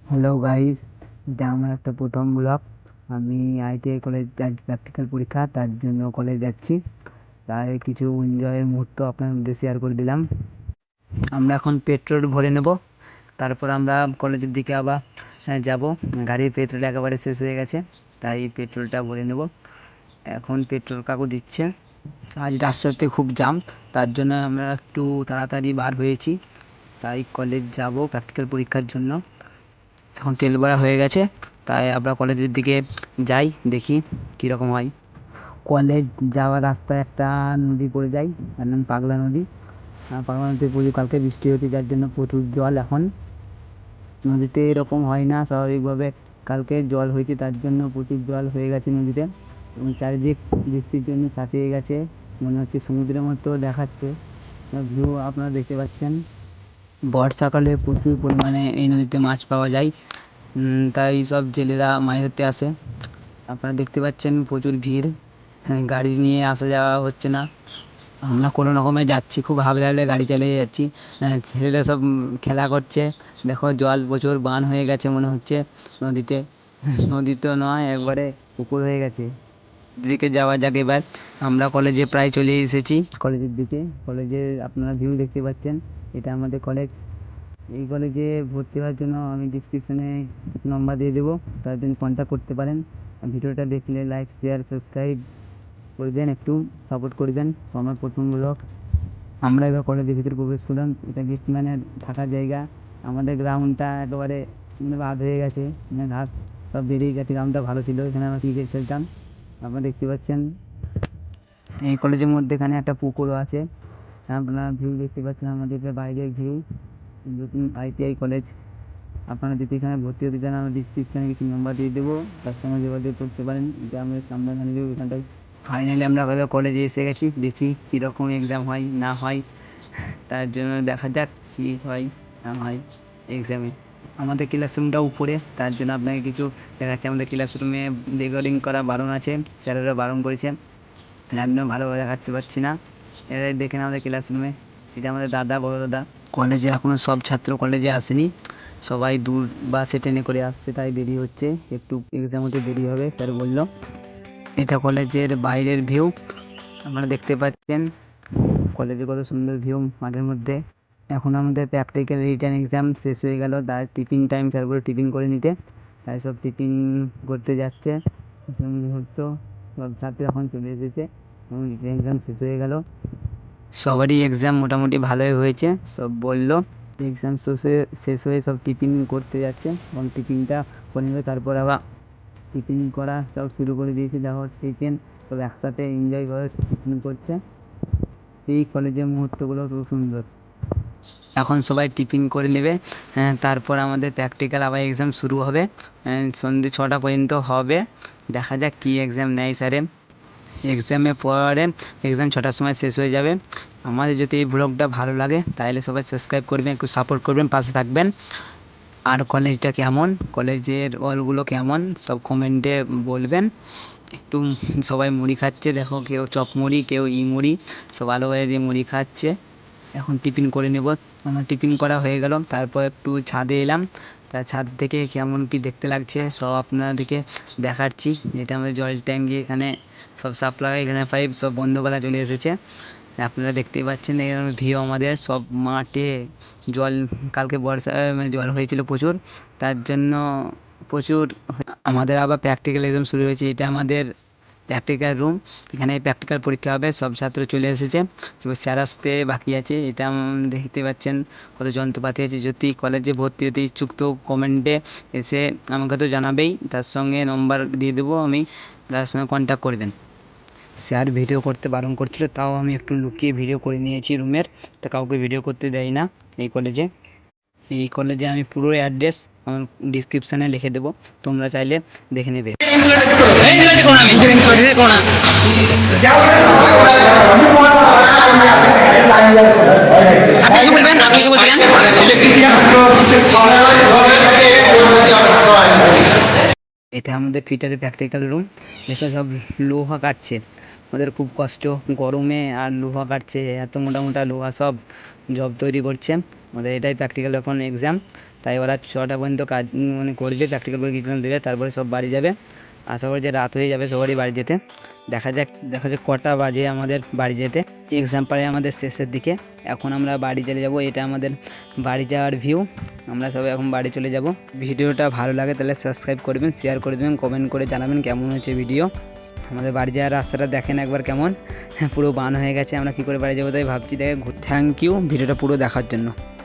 Hello guys, এটা আমার একটা প্রথম ব্লগ। আমি আইটিআই কলেজ প্র্যাকটিক্যাল পরীক্ষা, তার জন্য কলেজ যাচ্ছি। তাই কিছু এনজয়ের মুহূর্ত আপনার মধ্যে শেয়ার করে দিলাম। আমরা এখন পেট্রোল ভরে নেব, তারপর আমরা কলেজের দিকে আবার যাব। গাড়ির পেট্রোল একেবারে শেষ হয়ে গেছে, তাই পেট্রোলটা ভরে নেব। এখন পেট্রোল কাকু দিচ্ছে। আজ রাস্তাতে খুব জ্যাম, তার জন্য আমরা একটু তাড়াতাড়ি বার হয়েছি। তাই কলেজ যাব প্র্যাকটিক্যাল পরীক্ষার জন্য। এখন তেল ভরা হয়ে গেছে, তাই আমরা কলেজের দিকে যাই, দেখি কীরকম হয়। কলেজ যাওয়ার রাস্তায় একটা নদী পড়ে যায়, তার নাম পাগলা নদী। পাগলা নদীতে প্রচুর কালকে বৃষ্টি হয়েছে, যার জন্য প্রচুর জল। এখন নদীতে এরকম হয় না স্বাভাবিকভাবে, কালকে জল হয়েছে, তার জন্য প্রচুর জল হয়ে গেছে নদীতে এবং চারিদিক বৃষ্টির জন্য ছাপিয়ে গেছে। মনে হচ্ছে সমুদ্রের মতো দেখাচ্ছে ভিউ, আপনারা দেখতে পাচ্ছেন। বর্ষাকালে প্রচুর পরিমাণে এই নদীতে মাছ পাওয়া যায়, তাই সব জেলেরা মাছ ধরতে আসে। আপনারা দেখতে পাচ্ছেন প্রচুর ভিড়। গাড়ি নিয়ে আসা যাওয়া হচ্ছে না, আমরা কোনো রকমে যাচ্ছি, খুব হাবলে হাবলে গাড়ি চালিয়ে যাচ্ছি। ছেলেরা সব খেলা করছে, দেখো জল প্রচুর বান হয়ে গেছে মনে হচ্ছে নদীতে। নদী তো নয়, একবারে পুকুর হয়ে গেছে। দিকে যাওয়া যাক এবার। আমরা কলেজে প্রায় চলে এসেছি, কলেজের দিকে। কলেজের আপনারা ভিউ দেখতে পাচ্ছেন, এটা আমাদের কলেজ। এই কলেজে ভর্তি হওয়ার জন্য আমি ডিসক্রিপশনে নম্বর দিয়ে দেবো, তার জন্য কন্ট্যাক্ট করতে পারেন। ভিডিওটা দেখলে লাইক শেয়ার সাবস্ক্রাইব করবেন, একটু সাপোর্ট করবেন। আমার প্রথম ব্লগ। আমরা এবার কলেজের ভিতরে প্রবেশ করলাম। এটা মানে থাকার জায়গা। আমাদের গ্রাউন্ডটা একেবারে বাদ হয়ে গেছে, মানে ঘাস সব বেরিয়ে গেছে। গ্রাউন্ডটা ভালো ছিল, এখানে আমরা ক্রিকেট খেলতাম। আপনারা দেখতে পাচ্ছেন এই কলেজের মধ্যে এখানে একটা পুকুরও আছে। আপনারা ভিউ দেখতে পাচ্ছেন, আমাদের বাইরের ভিউ। নতুন আইটিআই কলেজ। আপনারা যদি এখানে ভর্তি হতে চান, আমি ডিসক্রিপশনে কিছু নাম্বার দিয়ে দেবো, তার সঙ্গে যোগাযোগ করতে পারেন। এটা আমাদের সামনাসামনি এখানটায়। ফাইনালি আমরা কলেজে এসে গেছি, দেখি কীরকম এক্সাম হয় না হয়, তার জন্য দেখা যাক কী হয় না হয় এক্সামে। আমাদের ক্লাসরুমটা উপরে, তার জন্য আপনাকে কিছু দেখাচ্ছি। আমাদের ক্লাসরুমে রেকর্ডিং করা বারণ আছে, স্যারেরা বারণ করেছে, তার জন্য ভালোভাবে দেখাতে পারছি না। এরা দেখেন আমাদের ক্লাসরুমে, এটা আমাদের দাদা, বড় দাদা। কলেজে এখনও সব ছাত্র কলেজে আসেনি, সবাই দূর বাসে ট্রেনে করে আসছে, তাই দেরি হচ্ছে, একটু এক্সাম হতে দেরি হবে স্যার বললো। এটা কলেজের বাইরের ভিউ, আপনারা দেখতে পাচ্ছেন কলেজে কত সুন্দর ভিউ মাঠের মধ্যে। এখন আমাদের প্র্যাকটিক্যাল রিটার্ন এক্সাম শেষ হয়ে গেল, তাই টিফিন টাইম, স্যার বলে টিফিন করে নিতে, তাই সব টিফিন করতে যাচ্ছে। মুহূর্ত সব ছাত্র এখন চলে এসেছে এবং রিটার্ন এক্সাম শেষ হয়ে গেল। সবারই এক্সাম মোটামুটি ভালোই হয়েছে, সব বললো। এক্সাম শেষ হয়ে সব টিফিন করতে যাচ্ছে এবং টিফিনটা করে নেবে, তারপর আবার টিফিন করা সব শুরু করে দিয়েছে। দেখো টিফিন সব একসাথে এনজয় করে টিফিন করছে। এই কলেজের মুহূর্তগুলো খুব সুন্দর। এখন সবাই টিফিন করে নেবে, তারপর আমাদের প্র্যাকটিক্যাল আবার এক্সাম শুরু হবে, সন্ধ্যে 6টা পর্যন্ত হবে। দেখা যাক কী এক্সাম নেয় স্যারে। এক্সামের পরে এক্সাম 6টার সময় শেষ হয়ে যাবে। আমাদের যদি এই ব্লগটা ভালো লাগে তাহলে সবাই সাবস্ক্রাইব করবেন, একটু সাপোর্ট করবেন, পাশে থাকবেন। আর কলেজটা কেমন, কলেজের ওয়ালগুলো কেমন, সব কমেন্টে বলবেন। একটু সবাই মুড়ি খাচ্ছে, দেখো কেউ চপ মুড়ি, কেউ মুড়ি, সব আলো বাইরে দিয়ে মুড়ি খাচ্ছে। এখন টিফিন করে নেব। আমার টিফিন করা হয়ে গেল, তারপর একটু ছাদে এলাম। তা ছাদ থেকে কেমন কি দেখতে লাগছে সব আপনাদেরকে দেখাচ্ছি। এটা আমাদের জল ট্যাঙ্কি, এখানে সব সাপ্লাই, এখানে পাইপ সব বন্ধ করা চলে এসেছে। আপনারা দেখতেই পাচ্ছেন এখানে ভিউ, আমাদের সব মাঠে জল। কালকে মানে জল হয়েছিল প্রচুর, তার জন্য প্রচুর। আমাদের আবার প্র্যাকটিক্যাল এক্সাম শুরু হয়েছে, এটা আমাদের প্র্যাকটিক্যাল রুম। এখানে প্র্যাকটিক্যাল পরীক্ষা হবে, সব ছাত্র চলে এসেছে, এবার স্যার আসতে বাকি আছে। এটা দেখতে পাচ্ছেন কত যন্ত্রপাতি আছে। যদি কলেজে ভর্তি হতে ইচ্ছুক তো কমেন্টে এসে আমাকে তো জানাবেই, তার সঙ্গে নম্বর দিয়ে দেবো আমি, তার সঙ্গে কন্ট্যাক্ট করবেন। স্যার ভিডিও করতে বারণ করছিল, তাও আমি একটু লুকিয়ে ভিডিও করে নিয়েছি রুমের, তা কাউকে ভিডিও করতে দেয় না এই কলেজে। এই কলেজে আমি পুরো অ্যাড্রেস আমার ডিসক্রিপশানে লিখে দেবো, তোমরা চাইলে দেখে নেবে। এটা আমাদের ফিটারের প্র্যাকটিক্যাল রুম, দেখে সব লোহা কাটছে। আমাদের খুব কষ্ট গরমে, আর লোহা কাটছে, এত মোটা মোটা লোহা সব জব তৈরি করছে। আমাদের এটাই প্র্যাকটিক্যাল এখন এক্সাম, তাই ওরা 6টা পর্যন্ত কাজ মানে করবে, প্র্যাকটিক্যাল পরীক্ষা দেবে, তারপরে সব বাড়ি যাবে। আশা করি যে রাত হয়ে যাবে সবারই বাড়ি যেতে। দেখা যাক কটা বাজে আমাদের বাড়ি যেতে। এক্সাম পারে আমাদের শেষের দিকে। এখন আমরা বাড়ি চলে যাব, এটা আমাদের বাড়ি যাওয়ার ভিউ। আমরা সবাই এখন বাড়ি চলে যাব। ভিডিওটা ভালো লাগে তাহলে সাবস্ক্রাইব করবেন, শেয়ার করে দেবেন, কমেন্ট করে জানাবেন কেমন হচ্ছে ভিডিও। আমাদের বাড়ি যাওয়ার রাস্তাটা দেখেন একবার কেমন, পুরো বান হয়ে গেছে, আমরা কী করে বাড়ি যাবো তাই ভাবছি। দেখে থ্যাংক ইউ ভিডিওটা পুরো দেখার জন্য।